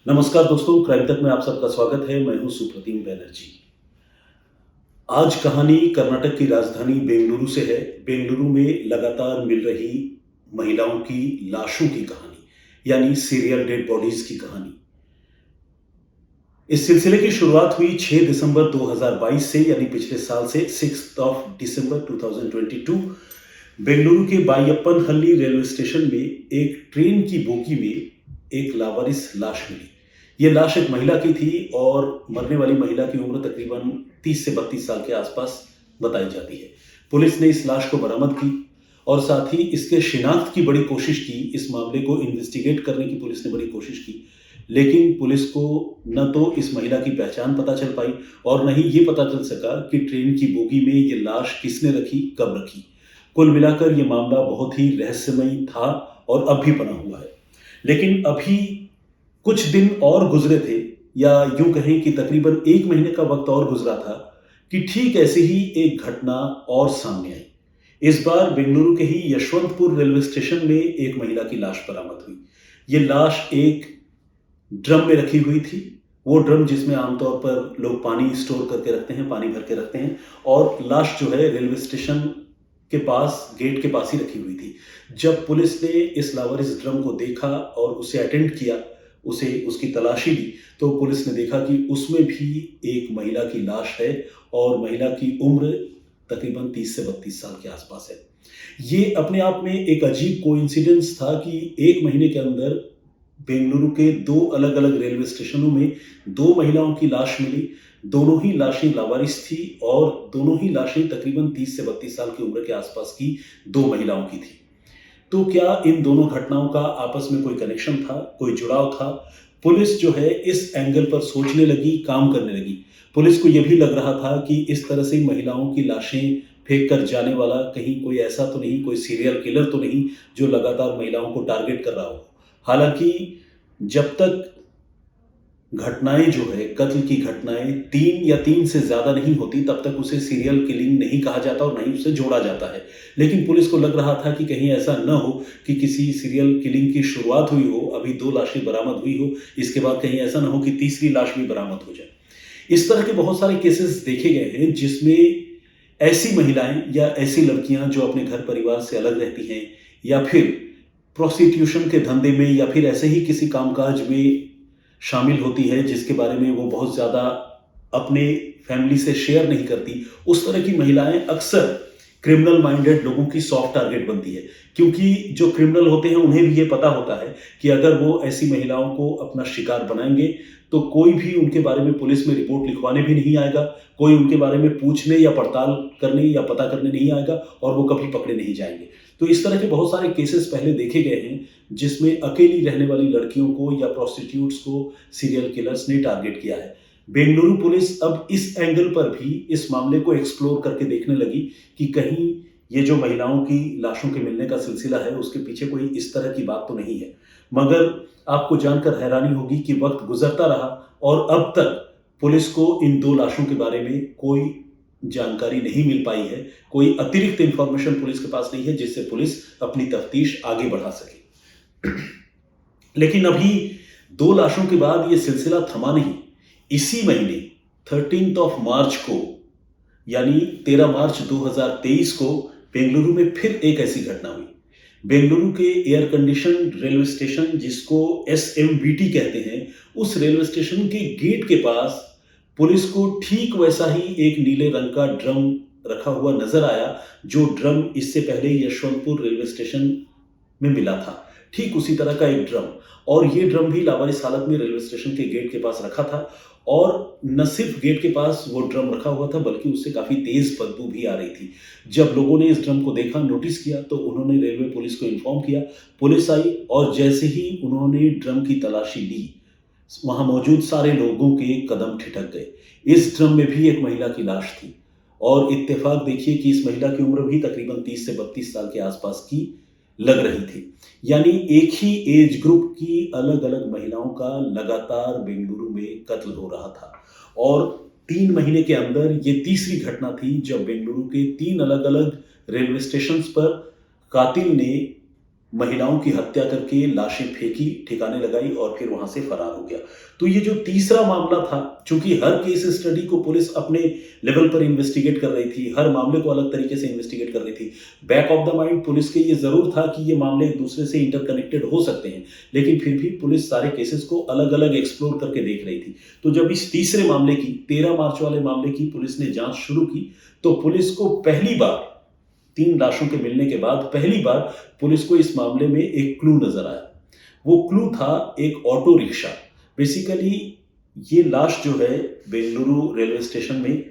नमस्कार दोस्तों, क्राइम तक में आप सबका स्वागत है। मैं हूं सुप्रतिम बैनर्जी। आज कहानी कर्नाटक की राजधानी बेंगलुरु से है। बेंगलुरु में लगातार मिल रही महिलाओं की लाशों की कहानी, यानी सीरियल डेड बॉडीज की कहानी। इस सिलसिले की शुरुआत हुई 6 दिसंबर 2022 से, यानी पिछले साल से 6 दिसंबर 2022 बेंगलुरु के बायप्पन हल्ली रेलवे स्टेशन में एक ट्रेन की बोगी में एक लावारिस लाश मिली। ये लाश एक महिला की थी और मरने वाली महिला की उम्र तकरीबन 30 से 32 साल के आसपास बताई जाती है। पुलिस ने इस लाश को बरामद की और साथ ही इसके शिनाख्त की बड़ी कोशिश की। इस मामले को इन्वेस्टिगेट करने की पुलिस ने बड़ी कोशिश की, लेकिन पुलिस को न तो इस महिला की पहचान पता चल पाई और न ही ये पता चल सका कि ट्रेन की बोगी में ये लाश किसने रखी, कब रखी। कुल मिलाकर ये मामला बहुत ही रहस्यमयी था और अब भी बना हुआ है। लेकिन अभी कुछ दिन और गुजरे थे, या यूं कहें कि तकरीबन 1 महीने का वक्त और गुजरा था कि ठीक ऐसी ही एक घटना और सामने आई। इस बार बेंगलुरु के ही यशवंतपुर रेलवे स्टेशन में एक महिला की लाश बरामद हुई। ये लाश एक ड्रम में रखी हुई थी। वो ड्रम जिसमें आमतौर पर लोग पानी स्टोर करके रखते हैं, पानी भर के रखते हैं, और लाश जो है रेलवे स्टेशन के पास, गेट के पास ही रखी हुई थी। जब पुलिस ने इस लावारिस ड्रम को देखा और उसे अटेंड किया, उसकी तलाशी ली, तो पुलिस ने देखा कि उसमें भी एक महिला की लाश है और महिला की उम्र तकरीबन 30 से 32 साल के आसपास है। ये अपने आप में एक अजीब कोइंसिडेंस था कि 1 महीने के अंदर बेंगलुरु के 2 अलग-अलग रेलवे स्टेशनों में 2 महिलाओं की लाश मिली। दोनों ही लाशें लावारिस थी और दोनों ही लाशें तकरीबन 30 से 32 साल की उम्र के आसपास की 2 महिलाओं की थी। तो क्या इन दोनों घटनाओं का आपस में कोई कनेक्शन था, कोई जुड़ाव था? पुलिस जो है इस एंगल पर सोचने लगी, काम करने लगी। पुलिस को यह भी लग रहा था कि इस तरह से महिलाओं की लाशें फेंक कर जाने वाला कहीं कोई ऐसा तो नहीं, कोई सीरियल किलर तो नहीं जो लगातार महिलाओं को टारगेट कर रहा हो। हालांकि जब तक घटनाएं जो है, कत्ल की घटनाएं 3 या 3 से ज्यादा नहीं होती, तब तक उसे सीरियल किलिंग नहीं कहा जाता और नहीं उसे जोड़ा जाता है। लेकिन पुलिस को लग रहा था कि कहीं ऐसा न हो कि किसी सीरियल किलिंग की शुरुआत हुई हो, अभी 2 लाशें बरामद हुई हो, इसके बाद कहीं ऐसा न हो कि तीसरी लाश भी बरामद हो जाए। इस तरह के बहुत सारे केसेस देखे गए हैं जिसमें ऐसी महिलाएं या ऐसी लड़कियां जो अपने घर परिवार से अलग रहती हैं, या फिर प्रोस्टिट्यूशन के धंधे में, या फिर ऐसे ही किसी कामकाज में शामिल होती है जिसके बारे में वो बहुत ज़्यादा अपने फैमिली से शेयर नहीं करती, उस तरह की महिलाएं अक्सर क्रिमिनल माइंडेड लोगों की सॉफ्ट टारगेट बनती है। क्योंकि जो क्रिमिनल होते हैं उन्हें भी ये पता होता है कि अगर वो ऐसी महिलाओं को अपना शिकार बनाएंगे तो कोई भी उनके बारे में पुलिस में रिपोर्ट लिखवाने भी नहीं आएगा, कोई उनके बारे में पूछने या पड़ताल करने या पता करने नहीं आएगा और वो कभी पकड़े नहीं जाएंगे। तो इस तरह के बहुत सारे केसेस पहले देखे गए हैं जिसमें अकेली रहने वाली लड़कियों को या प्रोस्टिट्यूट्स को सीरियल किलर्स ने टारगेट किया है। बेंगलुरु पुलिस अब इस एंगल पर भी इस मामले को एक्सप्लोर करके देखने लगी कि कहीं ये जो महिलाओं की लाशों के मिलने का सिलसिला है उसके पीछे कोई इस तरह की बात तो नहीं है। मगर आपको जानकर हैरानी होगी कि वक्त गुजरता रहा और अब तक पुलिस को इन 2 लाशों के बारे में कोई जानकारी नहीं मिल पाई है। कोई अतिरिक्त इंफॉर्मेशन पुलिस के पास नहीं है जिससे पुलिस अपनी तफ्तीश आगे बढ़ा सके। लेकिन अभी 2 लाशों के बाद यह सिलसिला थमा नहीं। इसी महीने 13 मार्च को, यानी 13 मार्च 2023 को बेंगलुरु में फिर एक ऐसी घटना हुई। बेंगलुरु के एयर कंडीशन रेलवे स्टेशन, जिसको SMBT कहते हैं, उस रेलवे स्टेशन के गेट के पास पुलिस को ठीक वैसा ही एक नीले रंग का ड्रम रखा हुआ नजर आया जो ड्रम इससे पहले यशवंतपुर रेलवे स्टेशन में मिला था। ठीक उसी तरह का एक ड्रम, और ये ड्रम भी लावारिस हालत में रेलवे स्टेशन के गेट के पास रखा था। और न सिर्फ गेट के पास वो ड्रम रखा हुआ था बल्कि उससे काफी तेज बदबू भी आ रही थी। जब लोगों ने इस ड्रम को देखा, नोटिस किया, तो उन्होंने रेलवे पुलिस को इन्फॉर्म किया। पुलिस आई और जैसे ही उन्होंने ड्रम की तलाशी ली, वहां मौजूद सारे लोगों के कदम ठिठक गए। इस ड्रम में भी एक महिला की लाश थी और इत्तेफाक देखिए कि इस महिला की उम्र भी तकरीबन 30 से 32 साल के आसपास की लग रही थी। यानी एक ही एज ग्रुप की अलग अलग महिलाओं का लगातार बेंगलुरु में कत्ल हो रहा था और 3 महीने के अंदर ये तीसरी घटना थी जब बेंगलुरु के 3 अलग अलग रेलवे स्टेशन पर कातिल ने महिलाओं की हत्या करके लाशें फेंकी, ठिकाने लगाई और फिर वहां से फरार हो गया। तो ये जो तीसरा मामला था, चूंकि हर केस स्टडी को पुलिस अपने लेवल पर इन्वेस्टिगेट कर रही थी, हर मामले को अलग तरीके से इन्वेस्टिगेट कर रही थी। Back of the mind police के ये जरूर था कि ये मामले एक दूसरे से इंटरकनेक्टेड हो सकते हैं, लेकिन फिर भी पुलिस सारे केसेस को अलग अलग एक्सप्लोर करके देख रही थी। तो जब इस तीसरे मामले की, 13 मार्च वाले मामले की पुलिस ने जांच शुरू की, तो पुलिस को पहली बार 3 लाशों के मिलने के बाद पहली बार पुलिस को इस मामले में एक क्लू नजर आया। वो क्लू था एक ऑटो रिक्शा। बेसिकली ये लाश जो है बेंगलुरु रेलवे स्टेशन में,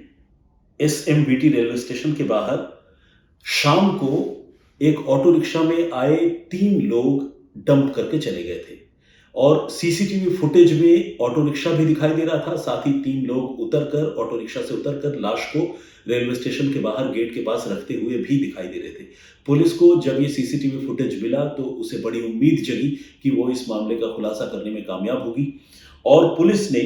एसएमबीटी रेलवे स्टेशन के बाहर शाम को एक ऑटो रिक्शा में आए 3 लोग डंप करके चले गए थे और सीसीटीवी फुटेज में ऑटो रिक्शा भी दिखाई दे रहा था, साथ ही 3 लोग उतरकर, ऑटो रिक्शा से उतरकर लाश को रेलवे स्टेशन के बाहर गेट के पास रखते हुए भी दिखाई दे रहे थे। पुलिस को जब ये सीसीटीवी फुटेज मिला तो उसे बड़ी उम्मीद जगी कि वो इस मामले का खुलासा करने में कामयाब होगी और पुलिस ने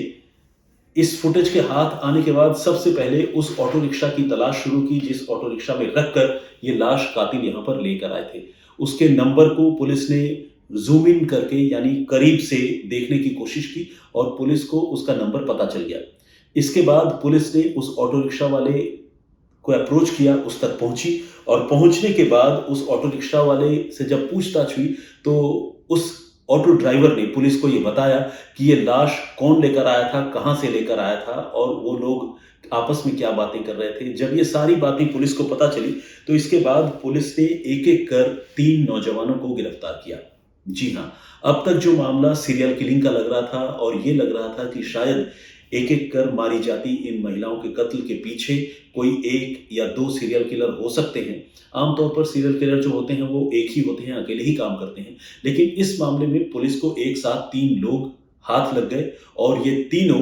इस फुटेज के हाथ आने के बाद सबसे पहले उस ऑटो रिक्शा की तलाश शुरू की जिस ऑटो रिक्शा में रखकर ये लाश कातिल यहां पर लेकर आए थे। उसके नंबर को पुलिस ने जूम इन करके यानी करीब से देखने की कोशिश की और पुलिस को उसका नंबर पता चल गया। इसके बाद पुलिस ने उस ऑटो रिक्शा वाले को अप्रोच किया, उस तक पहुंची और पहुंचने के बाद उस ऑटो रिक्शा वाले से जब पूछताछ हुई तो उस ऑटो ड्राइवर ने पुलिस को ये बताया कि ये लाश कौन लेकर आया था, कहां से लेकर आया था और वो लोग आपस में क्या बातें कर रहे थे। जब ये सारी बातें पुलिस को पता चली तो इसके बाद पुलिस ने एक एक कर 3 नौजवानों को गिरफ्तार किया। जी हाँ, अब तक जो मामला सीरियल किलिंग का लग रहा था और ये लग रहा था कि शायद एक एक कर मारी जाती इन महिलाओं के कत्ल के पीछे कोई 1 या 2 सीरियल किलर हो सकते हैं। आमतौर पर सीरियल किलर जो होते हैं वो एक ही होते हैं, अकेले ही काम करते हैं, लेकिन इस मामले में पुलिस को एक साथ 3 लोग हाथ लग गए और ये तीनों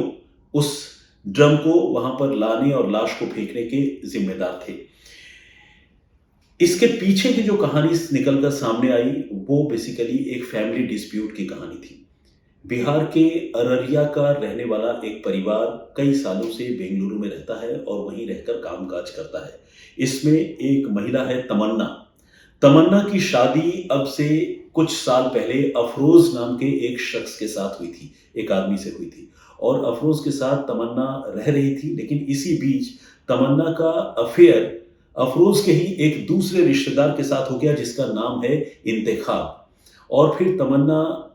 उस ड्रम को वहां पर लाने और लाश को फेंकने के जिम्मेदार थे। इसके पीछे की जो कहानी निकलकर सामने आई वो बेसिकली एक फैमिली डिस्प्यूट की कहानी थी। बिहार के अररिया का रहने वाला एक परिवार कई सालों से बेंगलुरु में रहता है और वहीं रहकर कामकाज करता है। इसमें एक महिला है तमन्ना। तमन्ना की शादी अब से कुछ साल पहले अफरोज नाम के एक शख्स के साथ हुई थी, एक आदमी से हुई थी और अफरोज के साथ तमन्ना रह रही थी। लेकिन इसी बीच तमन्ना का अफेयर अफरोज के ही एक दूसरे रिश्तेदार के साथ हो गया जिसका नाम है इंतखाब। और फिर तमन्ना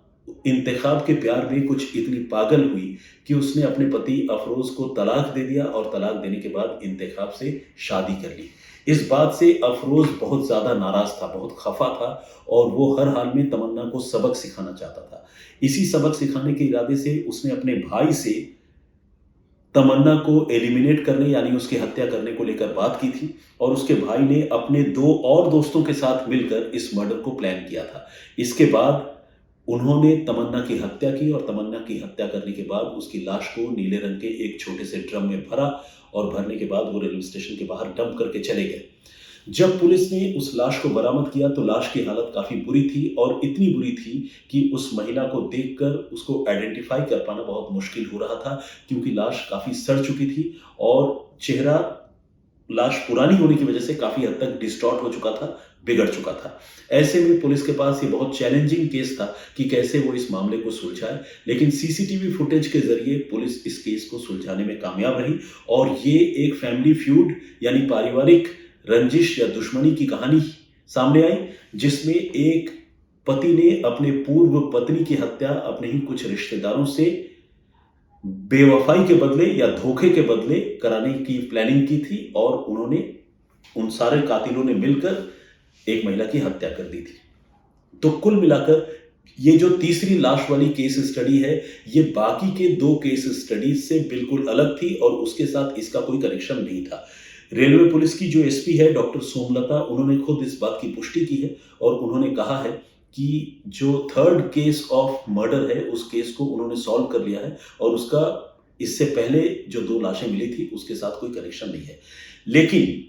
इंतखाब के प्यार में कुछ इतनी पागल हुई कि उसने अपने पति अफरोज को तलाक दे दिया और तलाक देने के बाद इंतखाब से शादी कर ली। इस बात से अफरोज बहुत ज्यादा नाराज था, बहुत खफा था और वो हर हाल में तमन्ना को सबक सिखाना चाहता था। इसी सबक सिखाने के इरादे से उसने अपने भाई से तमन्ना को एलिमिनेट करने यानी उसकी हत्या करने को लेकर बात की थी और उसके भाई ने अपने 2 और दोस्तों के साथ मिलकर इस मर्डर को प्लान किया था। इसके बाद उन्होंने तमन्ना की हत्या की और तमन्ना की हत्या करने के बाद उसकी लाश को नीले रंग के एक छोटे से ड्रम में भरा और भरने के बाद वो रेलवे स्टेशन के बाहर डंप करके चले गए। जब पुलिस ने उस लाश को बरामद किया तो लाश की हालत काफी बुरी थी और इतनी बुरी थी कि उस महिला को देखकर उसको आइडेंटिफाई कर पाना बहुत मुश्किल हो रहा था क्योंकि लाश काफी सड़ चुकी थी और चेहरा लाश पुरानी होने की वजह से काफी हद तक डिस्टॉर्ट हो चुका था, बिगड़ चुका था। ऐसे में पुलिस के पास ये बहुत चैलेंजिंग केस था कि कैसे वो इस मामले को सुलझाए, लेकिन सीसीटीवी फुटेज के जरिए पुलिस इस केस को सुलझाने में कामयाब रही और ये एक फैमिली फ्यूड यानी पारिवारिक रंजिश या दुश्मनी की कहानी सामने आई जिसमें एक पति ने अपने पूर्व पत्नी की हत्या अपने ही कुछ रिश्तेदारों से बेवफाई के बदले या धोखे के बदले कराने की प्लानिंग की थी और उन्होंने उन सारे कातिलों ने मिलकर एक महिला की हत्या कर दी थी। तो कुल मिलाकर ये जो तीसरी लाश वाली केस स्टडी है ये बाकी के 2 केस स्टडीज से बिल्कुल अलग थी और उसके साथ इसका कोई कनेक्शन नहीं था। रेलवे पुलिस की जो एसपी है डॉक्टर सोमलता, उन्होंने खुद इस बात की पुष्टि की है और उन्होंने कहा है कि जो 3rd केस ऑफ मर्डर है उस केस को उन्होंने सॉल्व कर लिया है और उसका इससे पहले जो 2 लाशें मिली थी उसके साथ कोई कनेक्शन नहीं है। लेकिन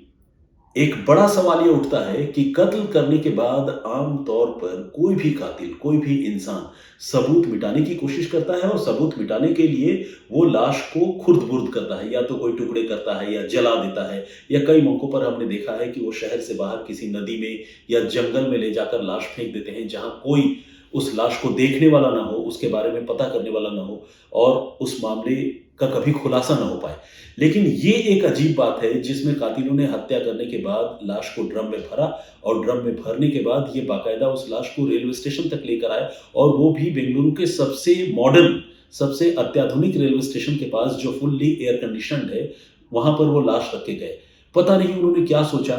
एक बड़ा सवाल ये उठता है कि कत्ल करने के बाद आम तौर पर कोई भी कातिल, कोई भी इंसान सबूत मिटाने की कोशिश करता है और सबूत मिटाने के लिए वो लाश को खुर्द-बुर्द करता है, या तो कोई टुकड़े करता है या जला देता है, या कई मौकों पर हमने देखा है कि वो शहर से बाहर किसी नदी में या जंगल में ले जाकर लाश फेंक देते हैं, जहाँ कोई उस लाश को देखने वाला ना हो, उसके बारे में पता करने वाला ना हो और उस मामले का कभी खुलासा ना हो पाए। लेकिन ये एक अजीब बात है जिसमें कातिलों ने हत्या करने के बाद लाश को ड्रम में भरा और ड्रम में भरने के बाद ये बाकायदा उस लाश को रेलवे स्टेशन तक लेकर आए, और वो भी बेंगलुरु के सबसे मॉडर्न, सबसे अत्याधुनिक रेलवे स्टेशन के पास जो फुल्ली एयर कंडीशनड है, वहां पर वो लाश रख के गए। पता नहीं उन्होंने क्या सोचा।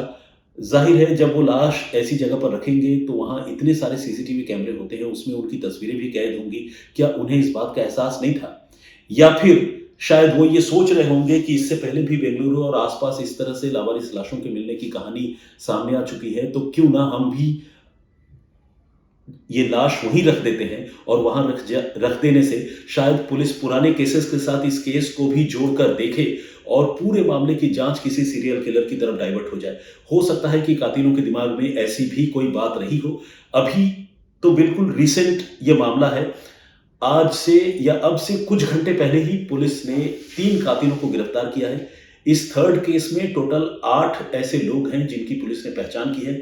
जाहिर है जब वो लाश ऐसी जगह पर रखेंगे तो वहां इतने सारे सीसीटीवी कैमरे होते हैं, उसमें उनकी तस्वीरें भी कैद होंगी। क्या उन्हें इस बात का एहसास नहीं था, या फिर शायद वो ये सोच रहे होंगे कि इससे पहले भी बेंगलुरु और आसपास इस तरह से लावारिस लाशों के मिलने की कहानी सामने आ चुकी है, तो क्यों ना हम भी ये लाश वहीं रख देते हैं, और वहां रख देने से शायद पुलिस पुराने केसेस के साथ इस केस को भी जोड़कर देखे और पूरे मामले की जांच किसी सीरियल किलर की तरफ डाइवर्ट हो जाए। हो सकता है कि कातिलों के दिमाग में ऐसी भी कोई बात रही हो। अभी तो बिल्कुल रिसेंट ये मामला है। आज से या अब से कुछ घंटे पहले ही पुलिस ने 3 कातिलों को गिरफ्तार किया है। इस थर्ड केस में टोटल 8 ऐसे लोग हैं जिनकी पुलिस ने पहचान की है।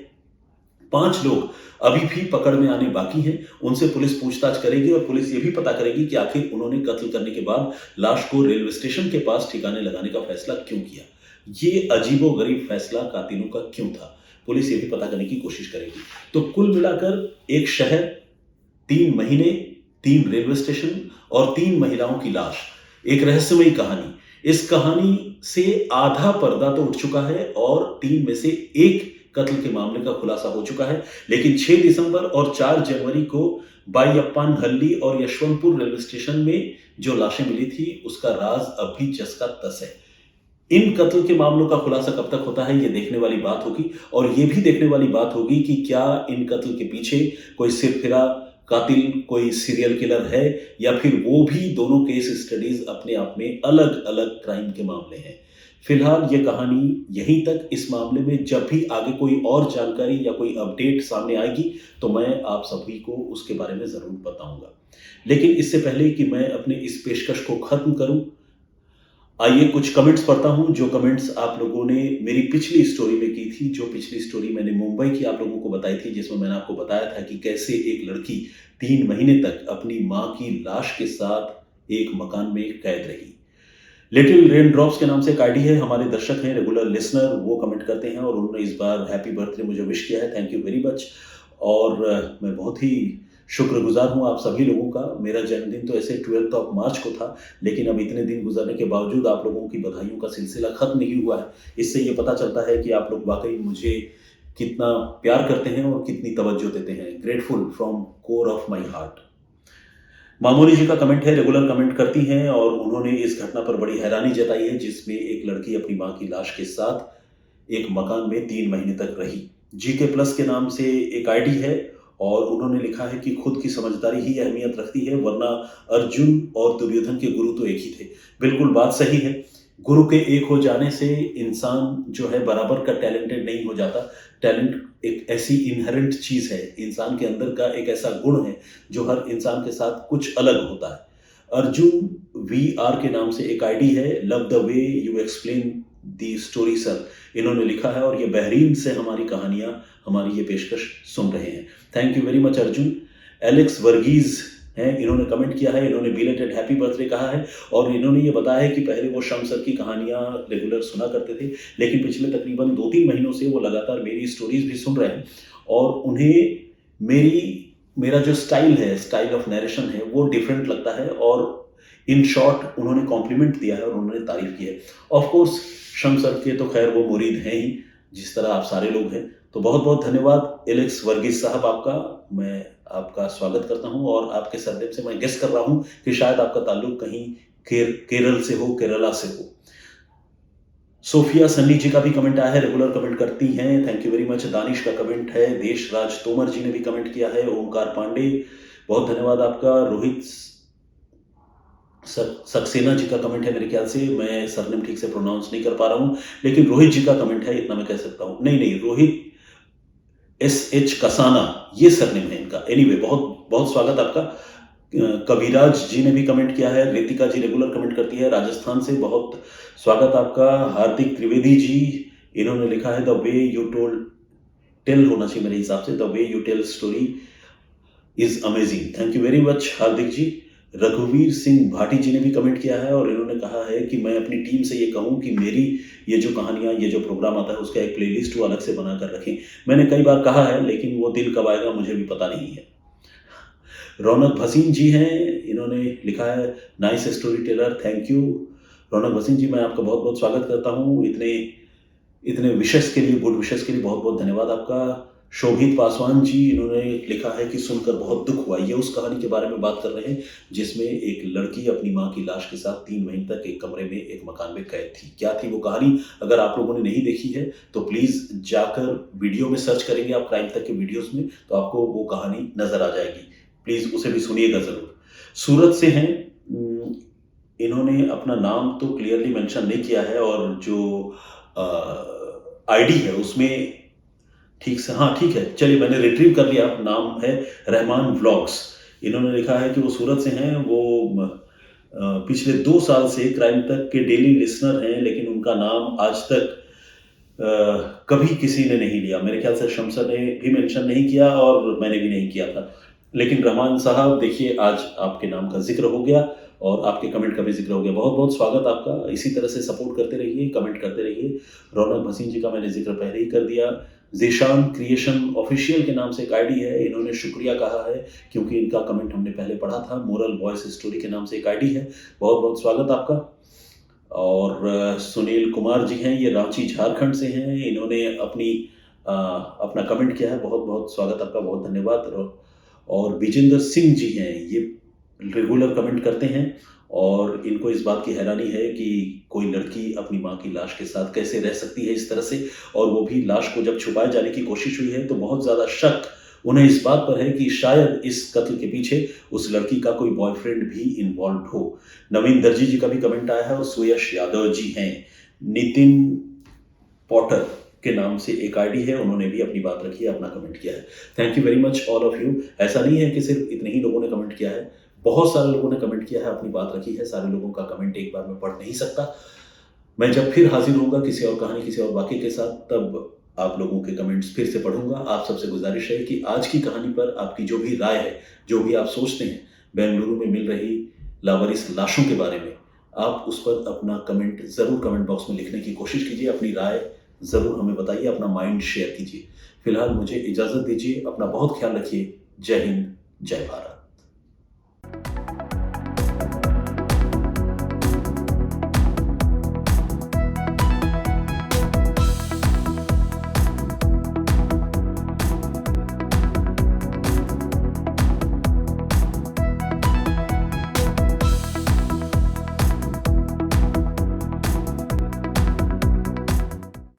5 लोग अभी भी पकड़ में आने बाकी हैं। उनसे पुलिस पूछताछ करेगी और पुलिस ये भी पता करेगी कि आखिर उन्होंने कत्ल करने के बाद लाश को रेलवे स्टेशन के पास ठिकाने लगाने का फैसला क्यों किया। ये अजीबोगरीब फैसला कातिलों का क्यों था, पुलिस ये भी पता करने की कोशिश करेगी। तो कुल मिलाकर एक शहर, 3 महीने, 3 रेलवे स्टेशन और 3 महिलाओं की लाश, एक रहस्यमयी कहानी। इस कहानी से आधा पर्दा तो उठ चुका है और 3 में से 1 कत्ल के मामले का खुलासा हो चुका है। लेकिन 6 दिसंबर और 4 जनवरी को बायप्पानहल्ली और यशवंतपुर रेलवे स्टेशन में जो लाशें मिली थी उसका राज अब भी जस का तस है। इन कत्ल के मामलों का खुलासा कब तक होता है ये देखने वाली बात होगी, और ये भी देखने वाली बात होगी कि क्या इन कत्ल के पीछे कोई सिरफिरा कातिल, कोई सीरियल किलर है, या फिर वो भी दोनों केस स्टडीज अपने आप में अलग अलग क्राइम के मामले हैं। फिलहाल ये कहानी यहीं तक। इस मामले में जब भी आगे कोई और जानकारी या कोई अपडेट सामने आएगी तो मैं आप सभी को उसके बारे में जरूर बताऊंगा। लेकिन इससे पहले कि मैं अपने इस पेशकश को खत्म करूं, आइए कुछ कमेंट्स पढ़ता हूं जो कमेंट्स आप लोगों ने मेरी पिछली स्टोरी में की थी। जो पिछली स्टोरी मैंने मुंबई की आप लोगों को बताई थी, जिसमें मैंने आपको बताया था कि कैसे एक लड़की 3 महीने तक अपनी मां की लाश के साथ एक मकान में कैद रही। लिटिल रेन ड्रॉप्स के नाम से एक आईडी है, हमारे दर्शक हैं, रेगुलर लिसनर, वो कमेंट करते हैं और उन्होंने इस बार हैप्पी बर्थडे मुझे विश किया है। Thank you very much. और मैं बहुत ही शुक्रगुजार हूँ आप सभी लोगों का। मेरा जन्मदिन तो ऐसे 12 मार्च को था, लेकिन अब इतने दिन गुजरने के बावजूद आप लोगों की बधाइयों का सिलसिला खत्म नहीं हुआ है। इससे ये पता चलता है कि आप लोग वाकई मुझे कितना प्यार करते हैं और कितनी तवज्जो देते हैं। Grateful from core of my heart. Mamoni ji का कमेंट है, रेगुलर कमेंट करती हैं और उन्होंने इस घटना पर बड़ी हैरानी जताई है जिसमें एक लड़की अपनी मां की लाश के साथ एक मकान में 3 महीने तक रही। जीके प्लस के नाम से एक आईडी है और उन्होंने लिखा है कि खुद की समझदारी ही अहमियत रखती है, वरना अर्जुन और दुर्योधन के गुरु तो एक ही थे। बिल्कुल बात सही है। गुरु के एक हो जाने से इंसान जो है बराबर का टैलेंटेड नहीं हो जाता। टैलेंट एक ऐसी इनहेरेंट चीज है, इंसान के अंदर का एक ऐसा गुण है जो हर इंसान के साथ कुछ अलग होता है। अर्जुन VR के नाम से एक आईडी है, love the way you explain the story sir, इन्होंने लिखा है और ये बहरीन से हमारी कहानियां, हमारी ये पेशकश सुन रहे हैं। Thank you very much Arjun. Alex Varghese हैं, इन्होंने कमेंट किया है, इन्होंने बिलेटेड हैप्पी बर्थडे कहा है और इन्होंने ये बताया है कि पहले वो शम्स सर की कहानियां रेगुलर सुना करते थे, लेकिन पिछले तकरीबन 2-3 महीनों से वो लगातार मेरी स्टोरीज भी सुन रहे हैं और उन्हें मेरा जो स्टाइल है, स्टाइल ऑफ नरेशन है, वो डिफरेंट लगता है और इन शॉर्ट उन्होंने कॉम्प्लीमेंट दिया है और उन्होंने तारीफ की है। ऑफ कोर्स शम्स सर के तो खैर वो मुरीद हैं ही, जिस तरह आप सारे लोग हैं। तो बहुत बहुत धन्यवाद एलेक्स वर्गीस साहब आपका। मैं आपका स्वागत करता हूं और आपके सरनेम से मैं गेस कर रहा हूं कि शायद आपका ताल्लुक कहीं केरल से हो, केरला से हो। सोफिया सन्नी जी का भी कमेंट आया है, रेगुलर कमेंट करती हैं, thank you very much. Danish का कमेंट है, देश राज तोमर जी ने भी कमेंट किया है, ओमकार पांडे बहुत धन्यवाद आपका। रोहित सक्सेना जी का कमेंट है मेरे ख्याल से, मैं सरनेम ठीक से प्रोनाउंस नहीं कर पा रहा हूँ, लेकिन रोहित जी का कमेंट है, इतना मैं कह सकता हूँ। नहीं, रोहित SH कसाना, ये सरनेम है इनका। एनीवे, बहुत बहुत स्वागत आपका। कविराज जी ने भी कमेंट किया है, रितिका जी रेगुलर कमेंट करती है राजस्थान से, बहुत स्वागत आपका। हार्दिक त्रिवेदी जी, इन्होंने लिखा है the way you told, tell होना चाहिए मेरे हिसाब से, the way you tell story is amazing, thank you very much Hardik ji. रघुवीर सिंह भाटी जी ने भी कमेंट किया है और इन्होंने कहा है कि मैं अपनी टीम से ये कहूँ कि मेरी ये जो कहानियाँ, ये जो प्रोग्राम आता है, उसका एक प्लेलिस्ट वो अलग से बना कर रखें। मैंने कई बार कहा है, लेकिन वो दिन कब आएगा मुझे भी पता नहीं है। रौनक भसीन जी हैं, इन्होंने लिखा है nice story teller, thank you. Raunak Bhasin ji, मैं आपका बहुत बहुत स्वागत करता हूँ। इतने इतने विशेष के लिए, गुड विशेष के लिए बहुत बहुत धन्यवाद आपका। शोभित पासवान जी, इन्होंने लिखा है कि सुनकर बहुत दुख हुआ। ये उस कहानी के बारे में बात कर रहे हैं जिसमें एक लड़की अपनी माँ की लाश के साथ 3 महीने तक एक कमरे में, एक मकान में कैद थी। क्या थी वो कहानी? अगर आप लोगों ने नहीं देखी है तो प्लीज जाकर वीडियो में सर्च करेंगे आप क्राइम तक के वीडियोस में, तो आपको वो कहानी नजर आ जाएगी। प्लीज उसे भी सुनिएगा जरूर। सूरत से हैं, इन्होंने अपना नाम तो क्लियरली मेंशन नहीं किया है और जो आईडी है उसमें ठीक से, हाँ ठीक है, चलिए मैंने रिट्रीव कर लिया। नाम है रहमान व्लॉग्स। इन्होंने लिखा है कि वो सूरत से हैं, वो पिछले 2 साल से क्राइम तक के डेली लिसनर हैं, लेकिन उनका नाम आज तक कभी किसी ने नहीं लिया। मेरे ख्याल से शमसा ने भी मेंशन नहीं किया और मैंने भी नहीं किया था। लेकिन रहमान साहब, देखिए आज आपके नाम का जिक्र हो गया और आपके कमेंट का भी जिक्र हो गया। बहुत बहुत स्वागत आपका। इसी तरह से सपोर्ट करते रहिए, कमेंट करते रहिए। रौनक भसीन जी का मैंने जिक्र पहले ही कर दिया। जीशान क्रिएशन ऑफिशियल के नाम से एक आईडी है, इन्होंने शुक्रिया कहा है क्योंकि इनका कमेंट हमने पहले पढ़ा था। मोरल वॉइस स्टोरी के नाम से एक आईडी है, बहुत बहुत स्वागत आपका। और सुनील कुमार जी हैं, ये रांची झारखंड से हैं, इन्होंने अपना कमेंट किया है, बहुत बहुत स्वागत आपका, बहुत धन्यवाद। और विजेंद्र सिंह जी हैं, ये रेगुलर कमेंट करते हैं और इनको इस बात की हैरानी है कि कोई लड़की अपनी माँ की लाश के साथ कैसे रह सकती है इस तरह से, और वो भी लाश को जब छुपाए जाने की कोशिश हुई है तो बहुत ज़्यादा शक उन्हें इस बात पर है कि शायद इस कत्ल के पीछे उस लड़की का कोई बॉयफ्रेंड भी इन्वॉल्व हो। नवीन दर्जी जी का भी कमेंट आया है और सुयश यादव जी हैं। नितिन पॉटर के नाम से एक आईडी है, उन्होंने भी अपनी बात रखी है, अपना कमेंट किया है। Thank you very much all of you. ऐसा नहीं है कि सिर्फ इतने ही लोगों ने कमेंट किया है, बहुत सारे लोगों ने कमेंट किया है, अपनी बात रखी है। सारे लोगों का कमेंट एक बार में पढ़ नहीं सकता। मैं जब फिर हाजिर होऊंगा किसी और कहानी, किसी और वाकये के साथ, तब आप लोगों के कमेंट्स फिर से पढ़ूंगा। आप सबसे गुजारिश है कि आज की कहानी पर आपकी जो भी राय है, जो भी आप सोचते हैं बेंगलुरु में मिल रही लावारिस लाशों के बारे में, आप उस पर अपना कमेंट जरूर कमेंट बॉक्स में लिखने की कोशिश कीजिए। अपनी राय जरूर हमें बताइए, अपना माइंड शेयर कीजिए। फिलहाल मुझे इजाजत दीजिए, अपना बहुत ख्याल रखिए। जय हिंद, जय भारत।